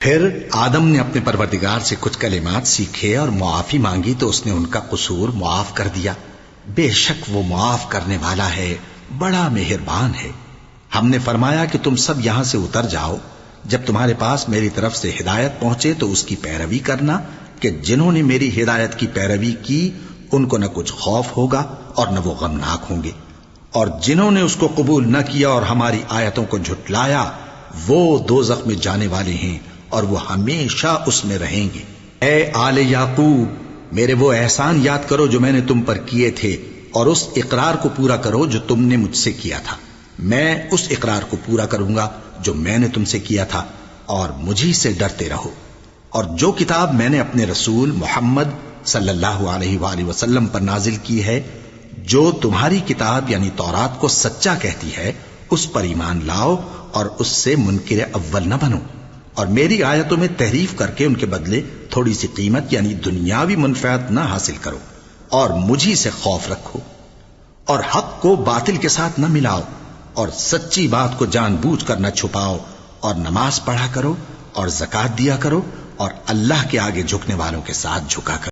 پھر آدم نے اپنے پروردگار سے کچھ کلمات سیکھے اور معافی مانگی تو اس نے ان کا قصور معاف کر دیا۔ بے شک وہ معاف کرنے والا ہے، بڑا مہربان ہے۔ ہم نے فرمایا کہ تم سب یہاں سے اتر جاؤ، جب تمہارے پاس میری طرف سے ہدایت پہنچے تو اس کی پیروی کرنا کہ جنہوں نے میری ہدایت کی پیروی کی ان کو نہ کچھ خوف ہوگا اور نہ وہ غمناک ہوں گے، اور جنہوں نے اس کو قبول نہ کیا اور ہماری آیتوں کو جھٹلایا وہ دوزخ میں جانے والے ہیں اور وہ ہمیشہ اس میں رہیں گے۔ اے آل یعقوب، میرے وہ احسان یاد کرو جو میں نے تم پر کیے تھے، اور اس اقرار کو پورا کرو جو تم نے مجھ سے کیا تھا۔ میں اس اقرار کو پورا کروں گا جو میں نے تم سے کیا تھا، اور مجھی سے ڈرتے رہو۔ اور جو کتاب میں نے اپنے رسول محمد صلی اللہ علیہ وآلہ وسلم پر نازل کی ہے، جو تمہاری کتاب یعنی تورات کو سچا کہتی ہے، اس پر ایمان لاؤ اور اس سے منکر اول نہ بنو، اور میری آیتوں میں تحریف کر کے ان کے بدلے تھوڑی سی قیمت یعنی دنیاوی منفعت نہ حاصل کرو، اور مجھی سے خوف رکھو، اور حق کو باطل کے ساتھ نہ ملاؤ، اور سچی بات کو جان بوجھ کر نہ چھپاؤ، اور نماز پڑھا کرو اور زکوٰۃ دیا کرو، اور اللہ کے آگے جھکنے والوں کے ساتھ جھکا کرو۔